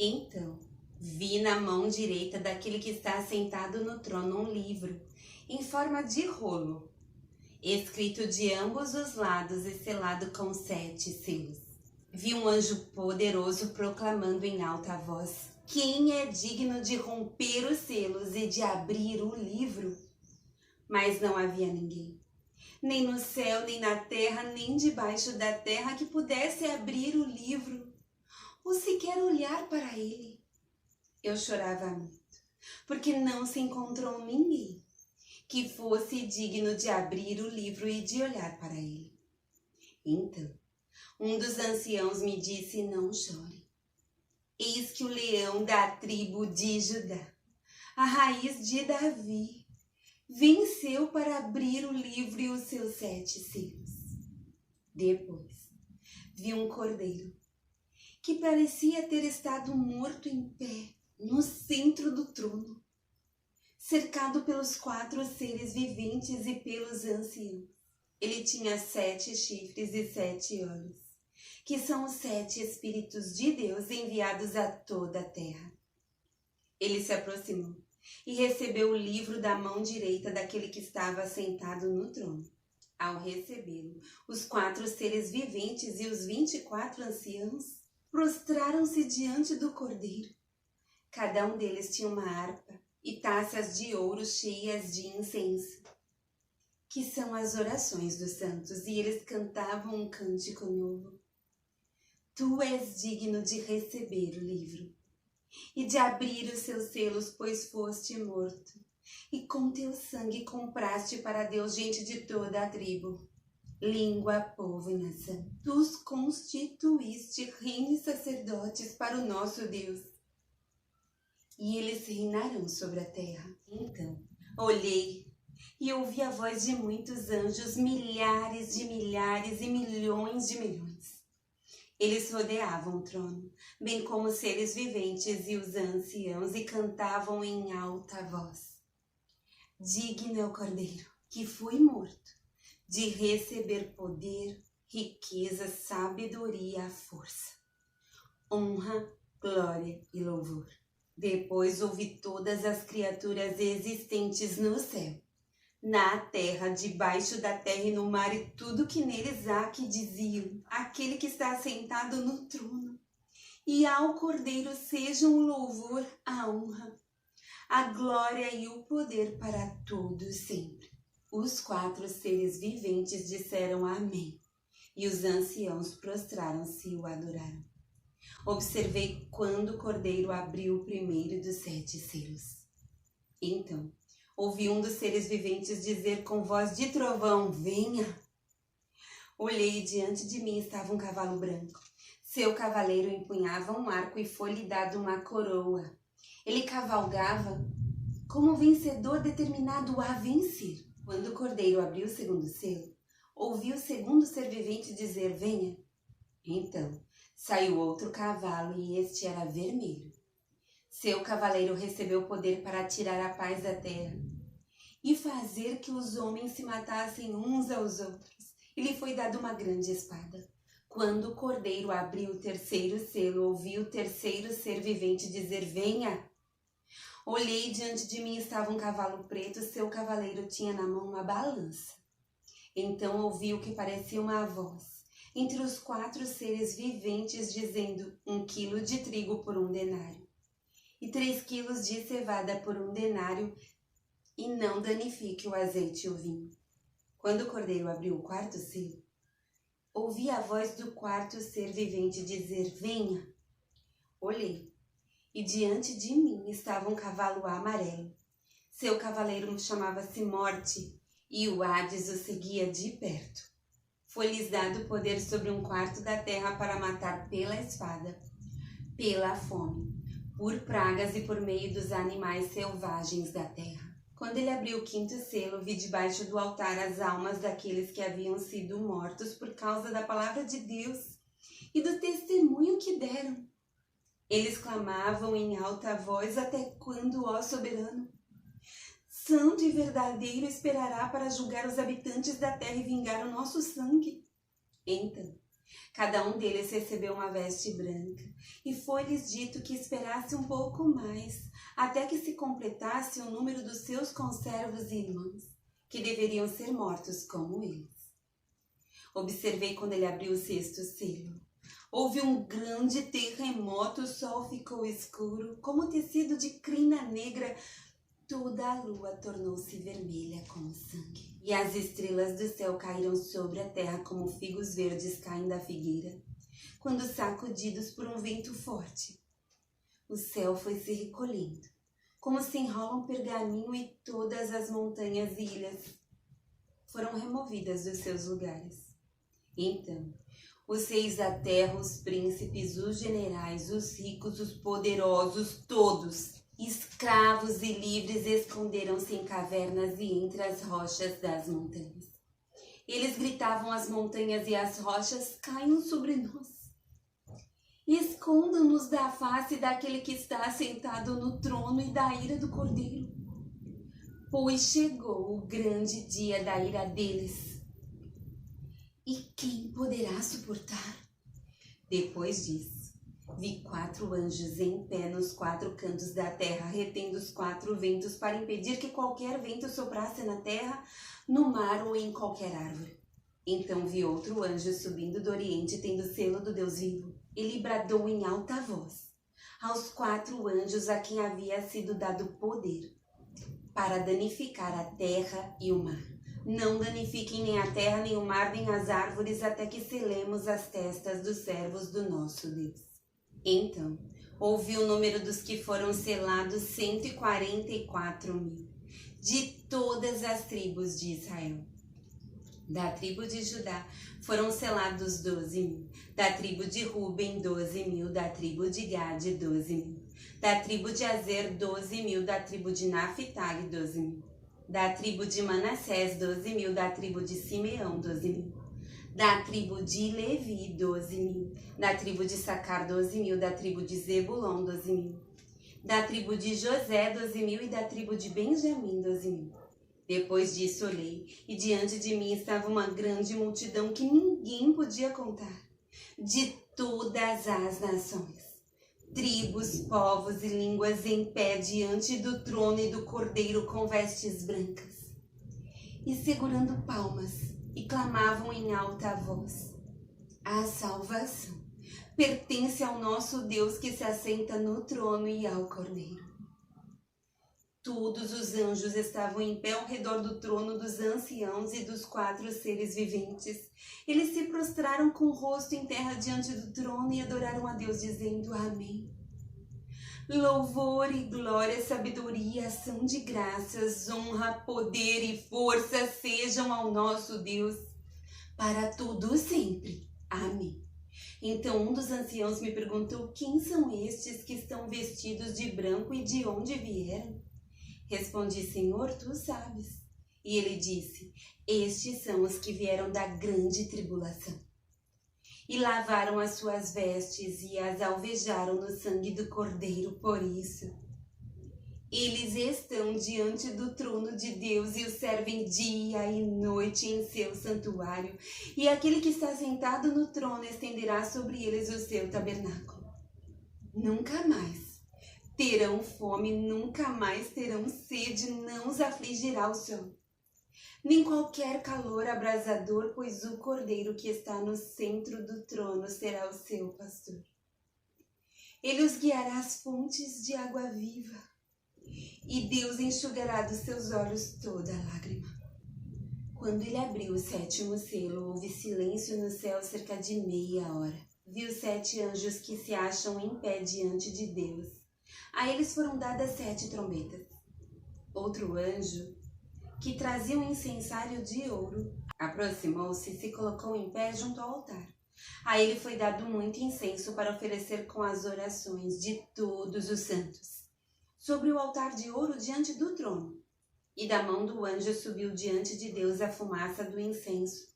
Então, vi na mão direita daquele que está sentado no trono um livro, em forma de rolo, escrito de ambos os lados e selado com 7 selos. Vi um anjo poderoso proclamando em alta voz: quem é digno de romper os selos e de abrir o livro? Mas não havia ninguém, nem no céu, nem na terra, nem debaixo da terra, que pudesse abrir o livro, ou sequer olhar para ele. Eu chorava muito, porque não se encontrou ninguém que fosse digno de abrir o livro e de olhar para ele. Então, um dos anciãos me disse: não chore. Eis que o leão da tribo de Judá, a raiz de Davi, venceu para abrir o livro e os seus 7 selos. Depois, vi um cordeiro que parecia ter estado morto em pé no centro do trono, cercado pelos 4 seres viventes e pelos anciãos. Ele tinha 7 chifres e 7 olhos, que são os 7 Espíritos de Deus enviados a toda a terra. Ele se aproximou e recebeu o livro da mão direita daquele que estava sentado no trono. Ao recebê-lo, os 4 seres viventes e os 24 anciãos prostraram-se diante do cordeiro. Cada um deles tinha uma harpa e taças de ouro cheias de incenso, que são as orações dos santos, e eles cantavam um cântico novo. Tu és digno de receber o livro e de abrir os seus selos, pois foste morto, e com teu sangue compraste para Deus gente de toda a tribo, língua, povo e nação. Tu os constituíste reino e sacerdotes para o nosso Deus, e eles reinarão sobre a terra. Então, olhei e ouvi a voz de muitos anjos, milhares de milhares e milhões de milhões. Eles rodeavam o trono, bem como os seres viventes e os anciãos, e cantavam em alta voz: digno é o Cordeiro, que foi morto, de receber poder, riqueza, sabedoria, força, honra, glória e louvor. Depois ouvi todas as criaturas existentes no céu, na terra, debaixo da terra e no mar, e tudo que neles há, que diziam: aquele que está sentado no trono e ao Cordeiro sejam o louvor, a honra, a glória e o poder para todos sempre. Os 4 seres viventes disseram amém, e os anciãos prostraram-se e o adoraram. Observei quando o Cordeiro abriu o primeiro dos 7 selos. Então, ouvi um dos seres viventes dizer com voz de trovão: venha! Olhei e diante de mim estava um cavalo branco. Seu cavaleiro empunhava um arco e foi-lhe dado uma coroa. Ele cavalgava como vencedor determinado a vencer. Quando o Cordeiro abriu o segundo selo, ouvi o segundo ser vivente dizer: venha! Então, saiu outro cavalo, e este era vermelho. Seu cavaleiro recebeu poder para tirar a paz da terra e fazer que os homens se matassem uns aos outros. E lhe foi dada uma grande espada. Quando o Cordeiro abriu o terceiro selo, ouvi o terceiro ser vivente dizer: venha! Olhei e diante de mim estava um cavalo preto, seu cavaleiro tinha na mão uma balança. Então ouvi o que parecia uma voz entre os 4 seres viventes dizendo: 1 quilo de trigo por 1 denário, e 3 quilos de cevada por 1 denário, e não danifique o azeite e o vinho. Quando o Cordeiro abriu o 4º selo, ouvi a voz do 4º ser vivente dizer: venha! Olhei, e diante de mim estava um cavalo amarelo. Seu cavaleiro chamava-se Morte, e o Hades o seguia de perto. Foi-lhes dado poder sobre 1/4 da terra para matar pela espada, pela fome, por pragas e por meio dos animais selvagens da terra. Quando ele abriu o 5º selo, vi debaixo do altar as almas daqueles que haviam sido mortos por causa da palavra de Deus e do testemunho que deram. Eles clamavam em alta voz: até quando, ó soberano? Santo e verdadeiro esperará para julgar os habitantes da terra e vingar o nosso sangue. Então, Cada um deles recebeu uma veste branca, e foi-lhes dito que esperasse um pouco mais, até que se completasse o número dos seus conservos e irmãos, que deveriam ser mortos como eles. Observei quando ele abriu o sexto selo. Houve um grande terremoto, o sol ficou escuro, como tecido de crina negra. Toda a lua tornou-se vermelha como sangue, e as estrelas do céu caíram sobre a terra como figos verdes caem da figueira, quando sacudidos por um vento forte. O céu foi se recolhendo, como se enrola um pergaminho, e todas as montanhas e ilhas foram removidas dos seus lugares. Então, os reis da terra, os príncipes, os generais, os ricos, os poderosos, todos, escravos e livres, esconderam-se em cavernas e entre as rochas das montanhas. Eles gritavam às montanhas e às rochas: caiam sobre nós. Escondam-nos da face daquele que está sentado no trono e da ira do Cordeiro. Pois chegou o grande dia da ira deles. E quem poderá suportar? Depois disso, vi 4 anjos em pé nos 4 cantos da terra, retendo os 4 ventos para impedir que qualquer vento soprasse na terra, no mar ou em qualquer árvore. Então vi outro anjo subindo do oriente, tendo o selo do Deus vivo. Ele bradou em alta voz aos 4 anjos a quem havia sido dado poder para danificar a terra e o mar. Não danifiquem nem a terra, nem o mar, nem as árvores, até que selemos as testas dos servos do nosso Deus. Então, ouvi o número dos que foram selados: 144.000, de todas as tribos de Israel. Da tribo de Judá foram selados 12.000, da tribo de Ruben 12.000, da tribo de Gade 12.000, da tribo de Azer 12.000, da tribo de Naphtali 12.000, da tribo de Manassés 12.000, da tribo de Simeão 12.000, da tribo de Levi 12.000, da tribo de Sacar 12.000, da tribo de Zebulon 12.000, da tribo de José 12.000 e da tribo de Benjamim 12.000. Depois disso olhei, e diante de mim estava uma grande multidão que ninguém podia contar, de todas as nações, tribos, povos e línguas, em pé diante do trono e do Cordeiro, com vestes brancas, e segurando palmas, e clamavam em alta voz: a salvação pertence ao nosso Deus que se assenta no trono e ao Cordeiro. Todos os anjos estavam em pé ao redor do trono dos anciãos e dos 4 seres viventes. Eles se prostraram com o rosto em terra diante do trono e adoraram a Deus, dizendo: amém. Louvor e glória, sabedoria, ação de graças, honra, poder e força sejam ao nosso Deus, para todo sempre. Amém. Então um dos anciãos me perguntou: quem são estes que estão vestidos de branco e de onde vieram? Respondi: Senhor, tu sabes. E ele disse: estes são os que vieram da grande tribulação e lavaram as suas vestes e as alvejaram no sangue do Cordeiro. Por isso, eles estão diante do trono de Deus e o servem dia e noite em seu santuário. E aquele que está sentado no trono estenderá sobre eles o seu tabernáculo. Nunca mais terão fome, nunca mais terão sede, não os afligirá o sol, nem qualquer calor abrasador, pois o Cordeiro que está no centro do trono será o seu pastor. Ele os guiará às fontes de água viva, e Deus enxugará dos seus olhos toda lágrima. Quando ele abriu o 7º selo, houve silêncio no céu cerca de meia hora. Vi os 7 anjos que se acham em pé diante de Deus. A eles foram dadas 7 trombetas. Outro anjo, que trazia um incensário de ouro, aproximou-se e se colocou em pé junto ao altar. A ele foi dado muito incenso para oferecer com as orações de todos os santos, sobre o altar de ouro diante do trono. E da mão do anjo subiu diante de Deus a fumaça do incenso,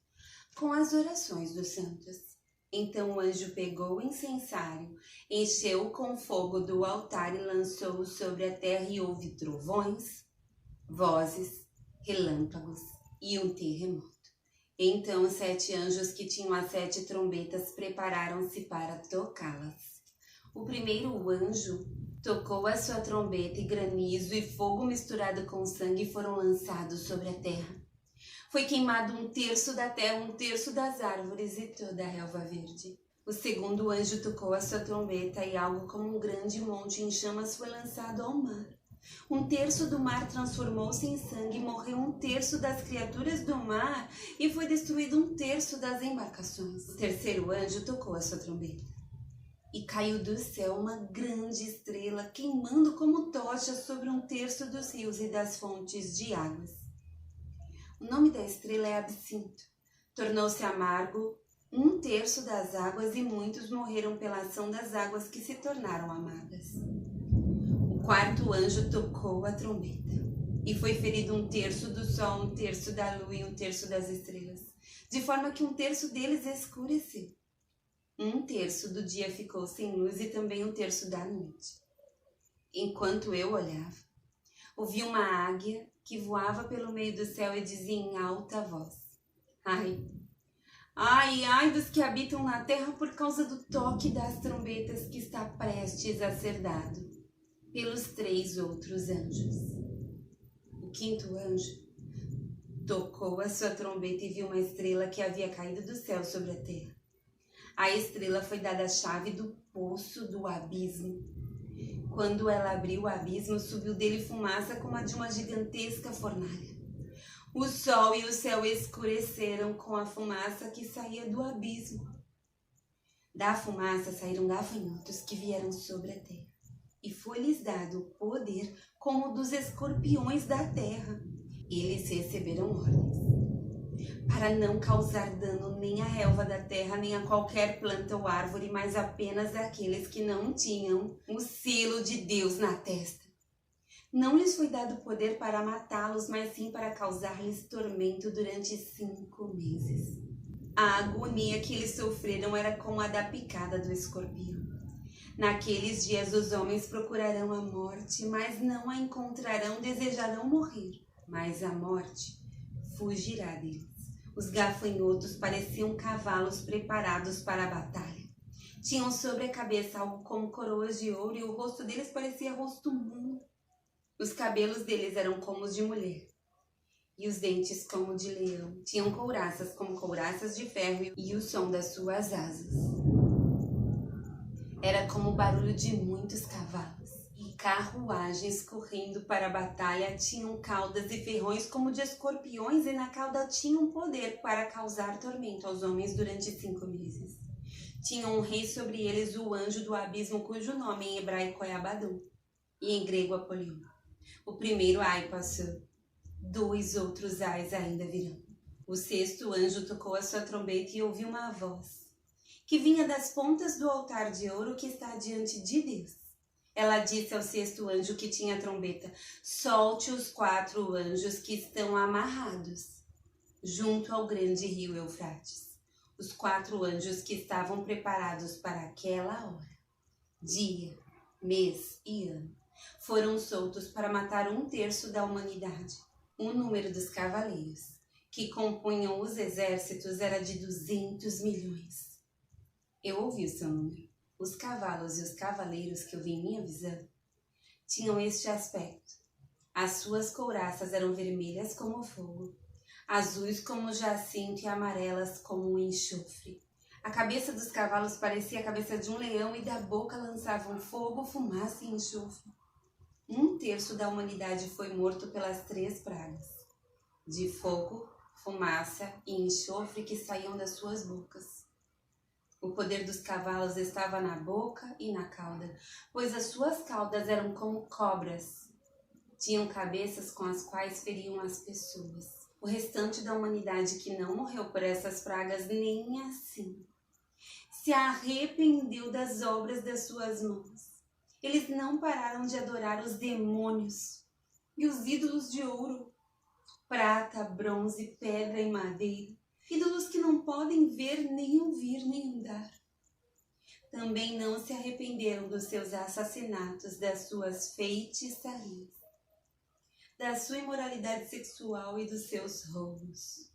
com as orações dos santos. Então o anjo pegou o incensário, encheu-o com fogo do altar e lançou-o sobre a terra, e houve trovões, vozes, relâmpagos e um terremoto. Então os 7 anjos que tinham as 7 trombetas prepararam-se para tocá-las. O primeiro anjo tocou a sua trombeta e granizo e fogo misturado com sangue foram lançados sobre a terra. Foi queimado 1/3 da terra, 1/3 das árvores e toda a relva verde. O segundo anjo tocou a sua trombeta e algo como um grande monte em chamas foi lançado ao mar. 1/3 do mar transformou-se em sangue, morreu 1/3 das criaturas do mar e foi destruído 1/3 das embarcações. O terceiro anjo tocou a sua trombeta e caiu do céu uma grande estrela, queimando como tocha sobre 1/3 dos rios e das fontes de águas. O nome da estrela é Absinto. Tornou-se amargo 1/3 das águas e muitos morreram pela ação das águas que se tornaram amargas. O quarto anjo tocou a trombeta e foi ferido 1/3 do sol, 1/3 da lua e 1/3 das estrelas, de forma que 1/3 deles escureceu. 1/3 do dia ficou sem luz e também 1/3 da noite. Enquanto eu olhava, ouvi uma águia que voava pelo meio do céu e dizia em alta voz: Ai, ai, ai dos que habitam na terra por causa do toque das trombetas que está prestes a ser dado pelos 3 outros anjos. O quinto anjo tocou a sua trombeta e viu uma estrela que havia caído do céu sobre a terra. A estrela foi dada a chave do poço do abismo. Quando ela abriu o abismo, subiu dele fumaça como a de uma gigantesca fornalha. O sol e o céu escureceram com a fumaça que saía do abismo. Da fumaça saíram gafanhotos que vieram sobre a terra. E foi-lhes dado o poder como o dos escorpiões da terra. Eles receberam ordens para não causar dano nem à relva da terra, nem a qualquer planta ou árvore, mas apenas àqueles que não tinham o selo de Deus na testa. Não lhes foi dado poder para matá-los, mas sim para causar-lhes tormento durante 5 meses. A agonia que eles sofreram era como a da picada do escorpião. Naqueles dias os homens procurarão a morte, mas não a encontrarão, desejarão morrer, mas a morte fugirá deles. Os gafanhotos pareciam cavalos preparados para a batalha. Tinham sobre a cabeça algo como coroas de ouro e o rosto deles parecia rosto humano. Os cabelos deles eram como os de mulher e os dentes como de leão. Tinham couraças como couraças de ferro e o som das suas asas era como o barulho de muitos cavalos. E carruagens correndo para a batalha tinham caudas e ferrões como de escorpiões, e na cauda tinham poder para causar tormento aos homens durante 5 meses. Tinham um rei sobre eles, o anjo do abismo, cujo nome em hebraico é Abaddon e em grego Apolion. O primeiro ai passou, 2 outros ais ainda virão. O 6º anjo tocou a sua trombeta e ouviu uma voz que vinha das pontas do altar de ouro que está diante de Deus. Ela disse ao 6º anjo que tinha a trombeta: solte os 4 anjos que estão amarrados junto ao grande rio Eufrates. Os 4 anjos que estavam preparados para aquela hora, dia, mês e ano, foram soltos para matar 1/3 da humanidade. O número dos cavaleiros que compunham os exércitos era de 200 milhões. Eu ouvi o seu número. Os cavalos e os cavaleiros que eu vi em minha visão tinham este aspecto. As suas couraças eram vermelhas como fogo, azuis como jacinto e amarelas como um enxofre. A cabeça dos cavalos parecia a cabeça de um leão e da boca lançavam fogo, fumaça e enxofre. 1/3 da humanidade foi morto pelas 3 pragas de fogo, fumaça e enxofre que saíam das suas bocas. O poder dos cavalos estava na boca e na cauda, pois as suas caudas eram como cobras. Tinham cabeças com as quais feriam as pessoas. O restante da humanidade que não morreu por essas pragas, nem assim se arrependeu das obras das suas mãos. Eles não pararam de adorar os demônios e os ídolos de ouro, prata, bronze, pedra e madeira, ídolos que não podem ver, nem ouvir, nem andar. Também não se arrependeram dos seus assassinatos, das suas feitiçarias, da sua imoralidade sexual e dos seus roubos.